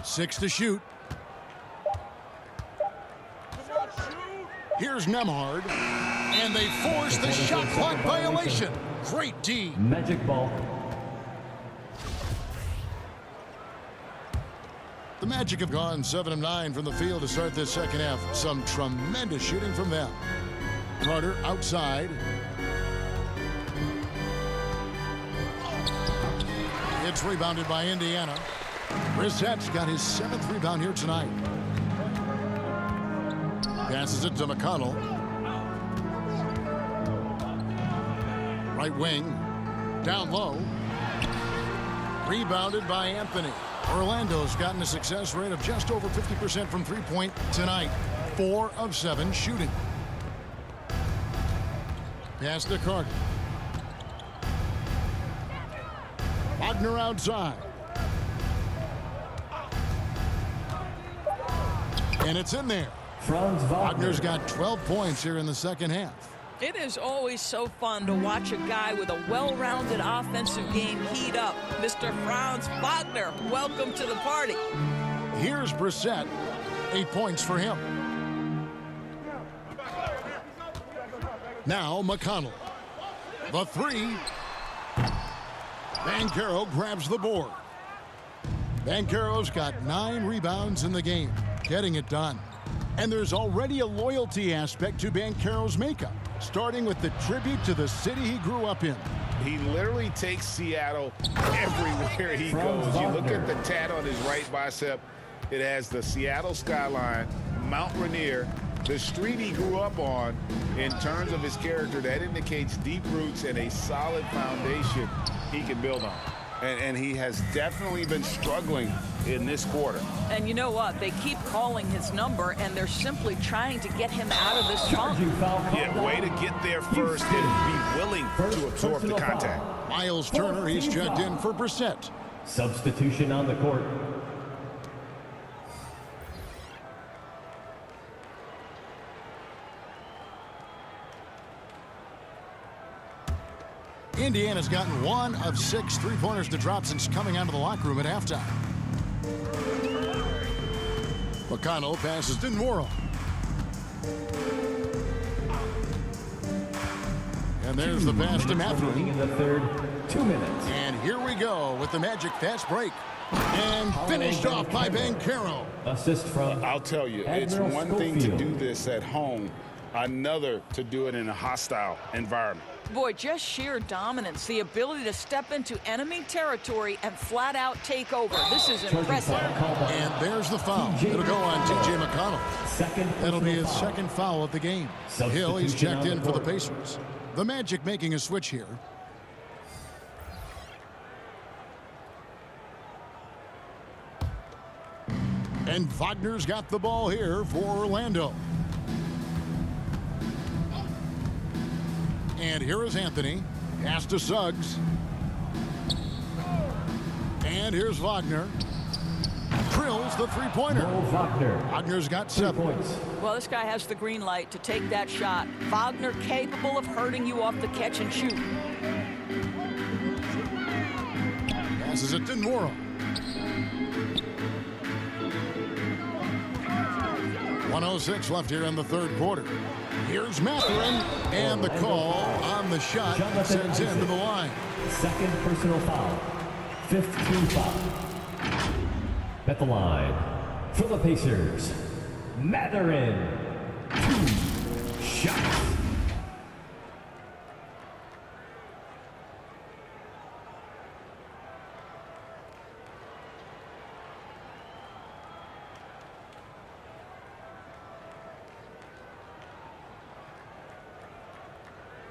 [SPEAKER 3] Six to shoot. Here's Nembhard. And they force the shot clock violation. Great D.
[SPEAKER 5] Magic ball.
[SPEAKER 3] The Magic have gone 7 of 9 from the field to start this second half. Some tremendous shooting from them. Carter outside. It's rebounded by Indiana. Brissett's got his 7th rebound here tonight. Passes it to McConnell. Right wing. Down low. Rebounded by Anthony. Orlando's gotten a success rate of just over 50% from three-point tonight. 4 of 7 shooting. Pass to Carter. Wagner outside. And it's in there. Wagner's got 12 points here in the second half.
[SPEAKER 4] It is always so fun to watch a guy with a well-rounded offensive game heat up. Mr. Franz Wagner, welcome to the party.
[SPEAKER 3] Here's Brissett. 8 points for him. Now McConnell. The 3. Banchero grabs the board. Banchero's got 9 rebounds in the game, getting it done. And there's already a loyalty aspect to Banchero's makeup, starting with the tribute to the city he grew up in.
[SPEAKER 2] He literally takes Seattle everywhere he goes. You look at the tat on his right bicep, it has the Seattle skyline, Mount Rainier, the street he grew up on. In terms of his character, that indicates deep roots and a solid foundation he can build on. And he has definitely been struggling in this quarter.
[SPEAKER 4] And you know what? They keep calling his number, and they're simply trying to get him out of this funk.
[SPEAKER 2] Yeah, way to get there first and be willing to absorb the contact.
[SPEAKER 3] Miles Turner, he's checked in for Brissett.
[SPEAKER 5] Substitution on the court.
[SPEAKER 3] Indiana's gotten 1 of 6 three-pointers to drop since coming out of the locker room at halftime. McConnell passes to Nwora. And there's the pass to Mathurin.
[SPEAKER 5] In the third, 2 minutes.
[SPEAKER 3] And here we go with the Magic fast break. And finished off by Banchero.
[SPEAKER 5] Assist from
[SPEAKER 2] I'll tell you, it's one thing to do this at home, another to do it in a hostile environment.
[SPEAKER 4] Boy, just sheer dominance, the ability to step into enemy territory and flat out take over. This is impressive.
[SPEAKER 3] And there's the foul. It'll go on T.J. McConnell. That'll be his second foul of the game. Hill, he's checked in for the Pacers. The Magic making a switch here. And Wagner's got the ball here for Orlando. And here is Anthony. Pass to Suggs. And here's Wagner. Drills the three-pointer. Wagner's got 7
[SPEAKER 5] points.
[SPEAKER 4] Well, this guy has the green light to take that shot. Wagner capable of hurting you off the catch and shoot.
[SPEAKER 3] Passes it to Nwora. 1:06 left here in the third quarter. Here's Mathurin, and the call on the shot sends him to the line.
[SPEAKER 5] Second personal foul. 15 foul. At the line, for the Pacers, Mathurin. 2 shots.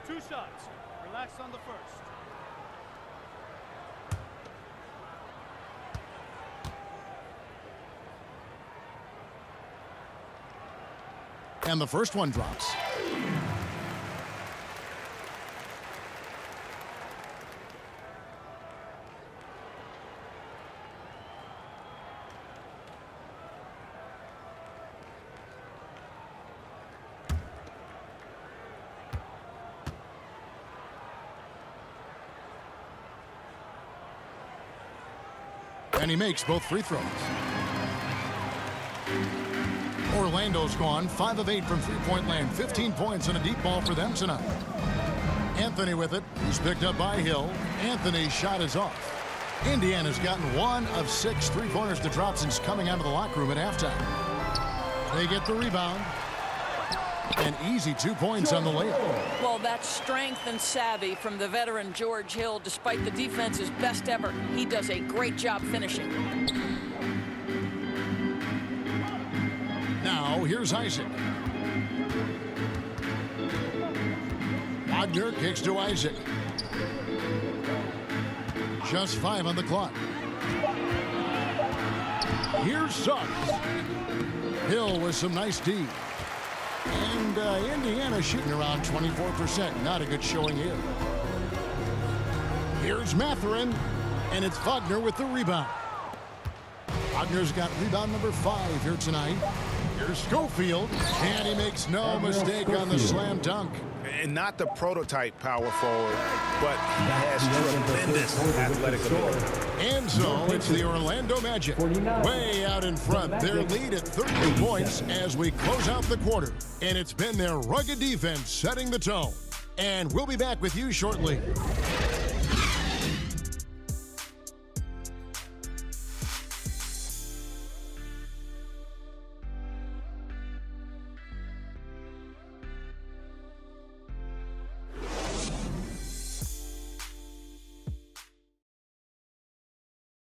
[SPEAKER 10] Two shots. Relax on the first.
[SPEAKER 3] And the first one drops. And he makes both free throws. Orlando's gone 5 of 8 from three-point land. 15 points and a deep ball for them tonight. Anthony with it. He's picked up by Hill. Anthony's shot is off. Indiana's gotten 1 of 6 three-pointers to drop since coming out of the locker room at halftime. They get the rebound. An easy 2 points on the layup.
[SPEAKER 4] Well, that's strength and savvy from the veteran George Hill. Despite the defense's best effort, he does a great job finishing.
[SPEAKER 3] Now, here's Isaac. Wagner kicks to Isaac. Just 5 on the clock. Here's Suggs. Hill with some nice D. And Indiana shooting around 24%. Not a good showing here. Here's Mathurin. And it's Wagner with the rebound. Wagner's got rebound number 5 here tonight. Here's Schofield. And he makes no mistake on the slam dunk.
[SPEAKER 7] And not the prototype power forward, but he has tremendous athletic ability.
[SPEAKER 3] And so it's the Orlando Magic way out in front. Their lead at 38 points as we close out the quarter. And it's been their rugged defense setting the tone. And we'll be back with you shortly.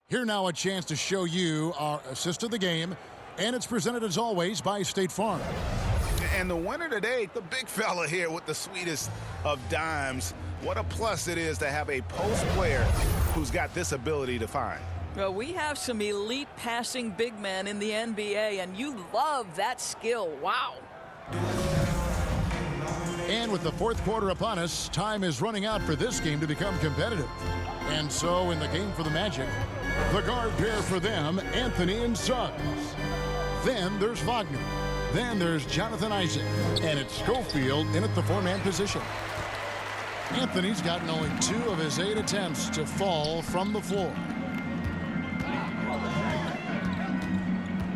[SPEAKER 3] Here now a chance to show you our assist of the game, and it's presented as always by State Farm.
[SPEAKER 7] And the winner today, the big fella here with the sweetest of dimes. What a plus it is to have a post player who's got this ability to find.
[SPEAKER 4] Well, we have some elite passing big men in the NBA, and you love that skill. Wow.
[SPEAKER 3] And with the fourth quarter upon us, time is running out for this game to become competitive. And so in the game for the Magic, the guard pair for them, Anthony and Suggs. Then there's Wagner. Then there's Jonathan Isaac. And it's Schofield in at the 4-man position. Anthony's gotten only 2 of his 8 attempts to fall from the floor.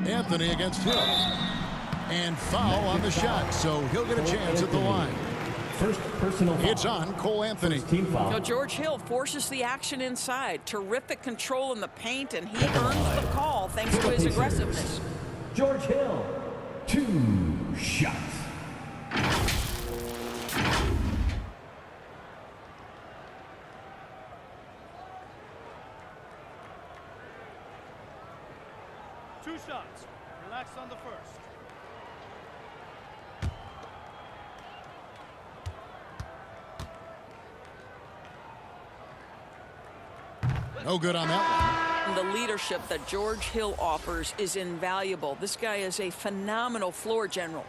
[SPEAKER 3] Anthony against Hill. And foul on the shot, so he'll get a chance at the line.
[SPEAKER 5] First personal foul.
[SPEAKER 3] It's on Cole Anthony.
[SPEAKER 5] Team foul.
[SPEAKER 4] Now, George Hill forces the action inside. Terrific control in the paint, and he earns the call thanks to his aggressiveness.
[SPEAKER 5] George Hill, 2 shots.
[SPEAKER 10] Two shots. Relax on the first.
[SPEAKER 3] No good on that
[SPEAKER 4] one. The leadership that George Hill offers is invaluable. This guy is a phenomenal floor general.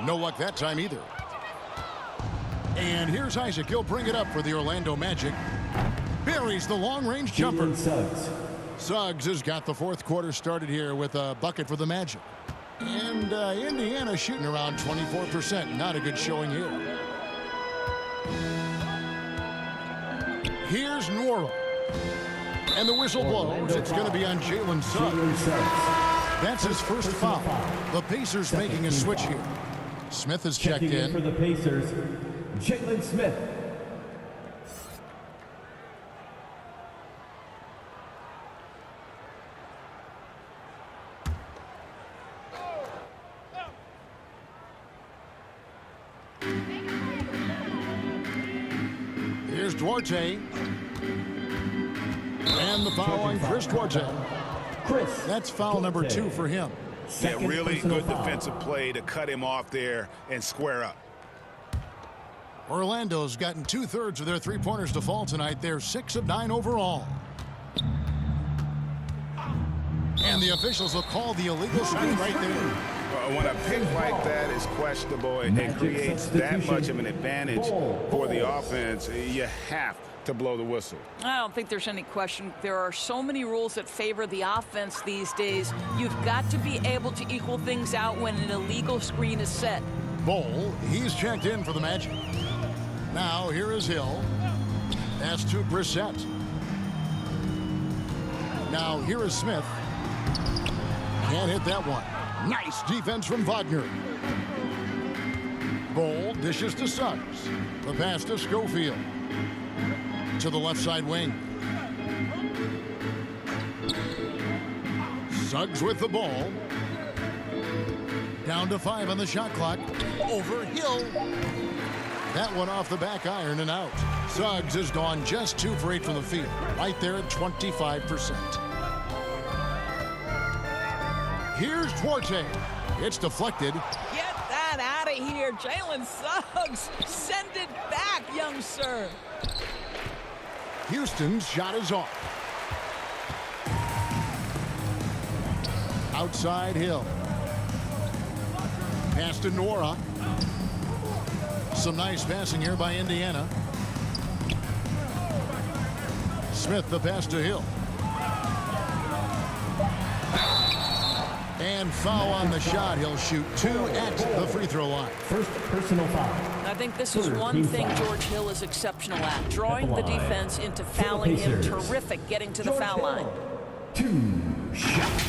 [SPEAKER 3] No luck that time either. And here's Isaac. He'll bring it up for the Orlando Magic. Buries the long-range jumper. Suggs has got the fourth quarter started here with a bucket for the Magic. And Indiana shooting around 24%. Not a good showing here. Here's Nwora. And the whistle blows. It's going to be on Jalen Suggs. That's his first foul. The Pacers making a switch here. Smith is checked in.
[SPEAKER 5] For the Pacers, Jalen Smith.
[SPEAKER 3] Here's Duarte. And the foul on Chris Duarte. That's foul number 2 for him.
[SPEAKER 7] Yeah, really good defensive play to cut him off there and square up.
[SPEAKER 3] Orlando's gotten 2/3 of their three-pointers to fall tonight. They're 6 of 9 overall. And the officials will call the illegal screen right there.
[SPEAKER 7] When a pick like that is questionable and it creates that much of an advantage for the offense, you have to blow the whistle.
[SPEAKER 4] I don't think there's any question. There are so many rules that favor the offense these days. You've got to be able to equal things out when an illegal screen is set.
[SPEAKER 3] Bol, he's checked in for the Magic. Now here is Hill. That's to Brissett. Now here is Smith. Can't hit that one. Nice defense from Wagner. Bol dishes to Suggs. The pass to Schofield. To the left side wing. Suggs with the ball. Down to 5 on the shot clock. Over Hill. That one off the back iron and out. Suggs has gone just 2 for 8 from the field. Right there at 25%. Here's Duarte. It's deflected.
[SPEAKER 4] Get that out of here, Jalen Suggs. Send it back, young sir.
[SPEAKER 3] Houston's shot is off. Outside Hill. Pass to Nora. Some nice passing here by Indiana. Smith the pass to Hill. And foul on the shot. He'll shoot 2 at the free throw line.
[SPEAKER 5] First personal foul.
[SPEAKER 4] I think this is one thing George Hill is exceptional at, drawing the defense into fouling him. Terrific getting to the foul line.
[SPEAKER 5] 2 shots.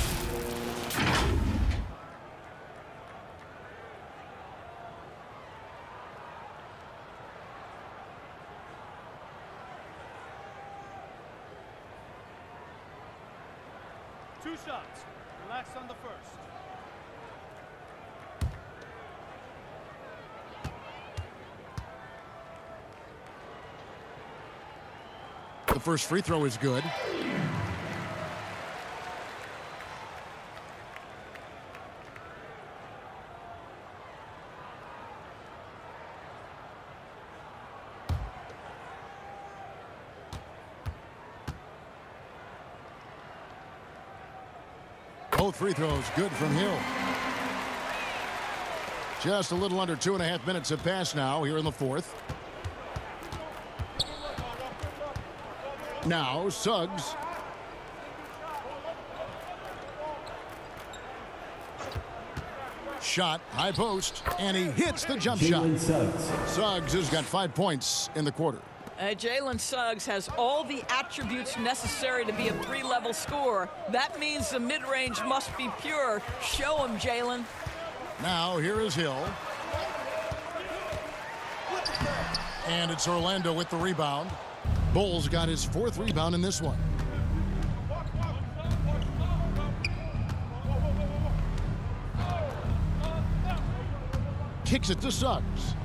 [SPEAKER 10] Two shots. Relax on the first.
[SPEAKER 3] The first free throw is good. Both free throws good from Hill. Just a little under 2.5 minutes have passed now here in the fourth. Now Suggs. Shot, high post, and he hits the jump shot. Suggs has got 5 points in the quarter.
[SPEAKER 4] Jalen Suggs has all the attributes necessary to be a 3-level scorer. That means the mid-range must be pure. Show him, Jalen.
[SPEAKER 3] Now here is Hill. And it's Orlando with the rebound. Bol's got his 4th rebound in this one. Kicks it to Suggs.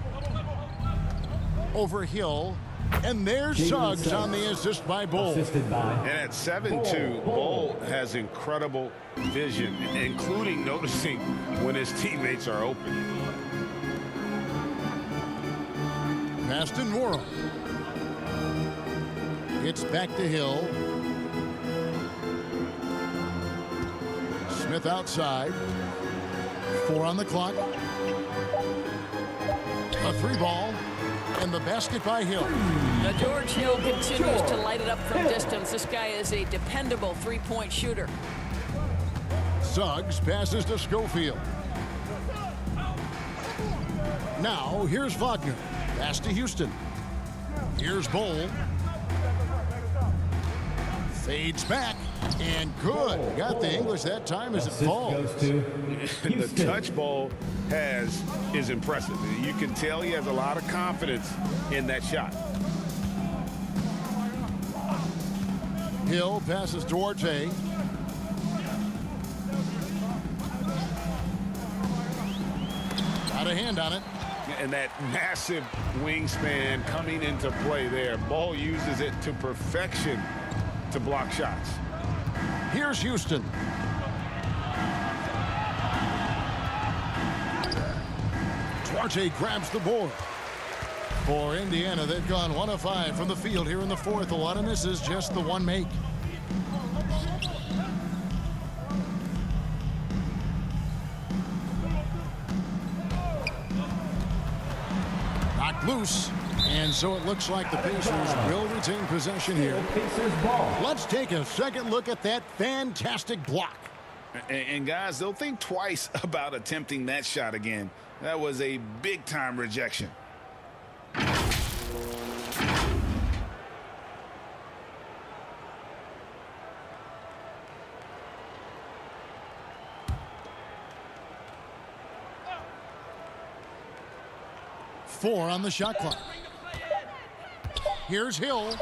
[SPEAKER 3] Over Hill. And there's Suggs on the assist by Bol.
[SPEAKER 7] And at 7'2", Bol has incredible vision, including noticing when his teammates are open.
[SPEAKER 3] Pass to Nora. It's back to Hill. Smith outside. 4 on the clock. A 3 ball. And the basket by Hill.
[SPEAKER 4] Now George Hill continues to light it up from distance. This guy is a dependable 3-point shooter.
[SPEAKER 3] Suggs passes to Schofield. Now here's Wagner. Pass to Houston. Here's Bol. Fades back, and good. Got the English that time as it falls.
[SPEAKER 7] The touch ball is impressive. You can tell he has a lot of confidence in that shot.
[SPEAKER 3] Hill passes Duarte. Got a hand on it.
[SPEAKER 7] And that massive wingspan coming into play there. Ball uses it to perfection to block shots.
[SPEAKER 3] Here's Houston. Duarte grabs the board. For Indiana, they've gone 1 of 5 from the field here in the fourth. A lot of misses, just the one make. Knocked loose. And so it looks like the Pacers will retain possession here. Let's take a second look at that fantastic block.
[SPEAKER 7] And guys, they'll think twice about attempting that shot again. That was a big-time rejection.
[SPEAKER 3] Four on the shot clock. Here's Hill.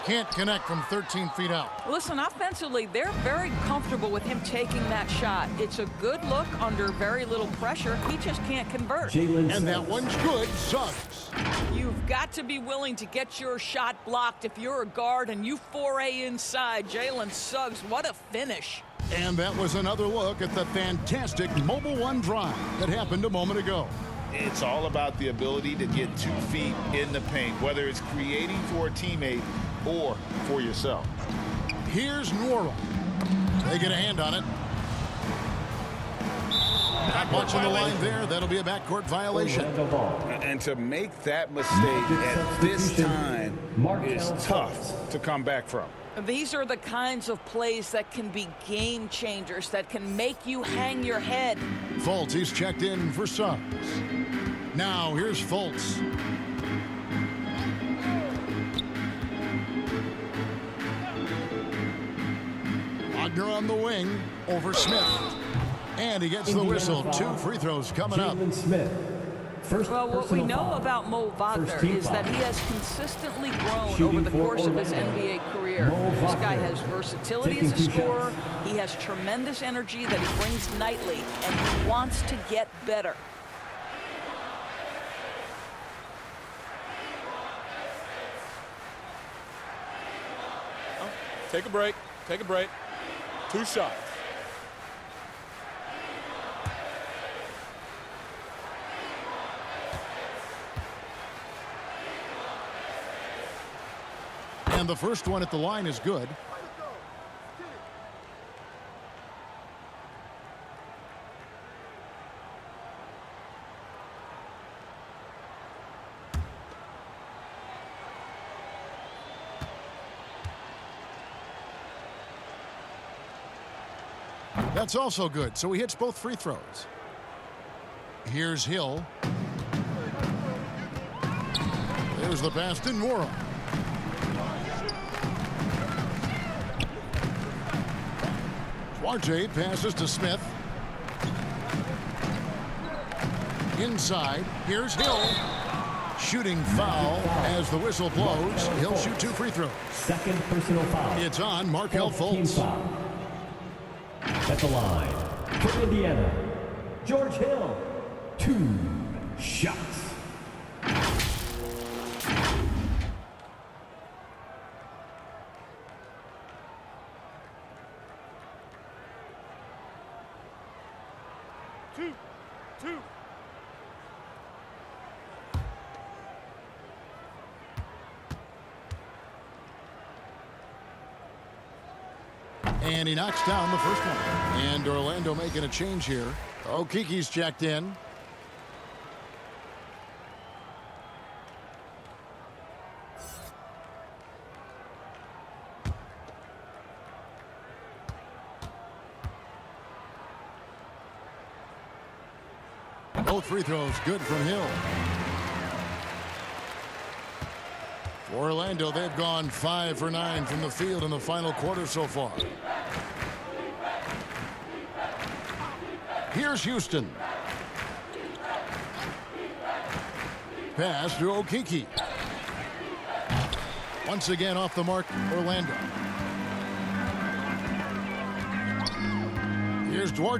[SPEAKER 3] Can't connect from 13 feet out.
[SPEAKER 4] Listen, offensively, they're very comfortable with him taking that shot. It's a good look under very little pressure. He just can't convert.
[SPEAKER 3] And that one's good. Suggs.
[SPEAKER 4] You've got to be willing to get your shot blocked if you're a guard and you foray inside. Jalen Suggs, what a finish.
[SPEAKER 3] And that was another look at the fantastic Mobile One drive that happened a moment ago.
[SPEAKER 7] It's all about the ability to get 2 feet in the paint, whether it's creating for a teammate or for yourself.
[SPEAKER 3] Here's Nora. They get a hand on it. Not much on the line there. That'll be a backcourt violation.
[SPEAKER 7] And to make that mistake at this time is tough to come back from.
[SPEAKER 4] These are the kinds of plays that can be game changers, that can make you hang your head.
[SPEAKER 3] Fultz, he's checked in for Suggs. Now here's Fultz. Wagner on the wing over Smith. And he gets the whistle. 2 free throws coming up.
[SPEAKER 5] Smith.
[SPEAKER 4] Well, what we know about Mo Wagner is that he has consistently grown over the course of his NBA career. This guy has versatility as a scorer. He has tremendous energy that he brings nightly, and he wants to get better.
[SPEAKER 9] Take a break. Take a break. 2 shots.
[SPEAKER 3] And the first one at the line is good. That's also good. So he hits both free throws. Here's Hill. There's the pass to Nora. Duarte passes to Smith. Inside. Here's Hill. Shooting foul as the whistle blows. He'll shoot 2 free throws.
[SPEAKER 5] Second personal foul.
[SPEAKER 3] It's on Markelle Fultz.
[SPEAKER 5] At the line for Indiana, George Hill. 2 shots.
[SPEAKER 10] Two.
[SPEAKER 3] And he knocks down the first one. And Orlando making a change here. Okiki's checked in. Both free throws good from Hill. For Orlando, they've gone 5 for 9 from the field in the final quarter so far. Here's Houston. Pass to Okiki. Once again off the mark, Orlando. Here's Duarte.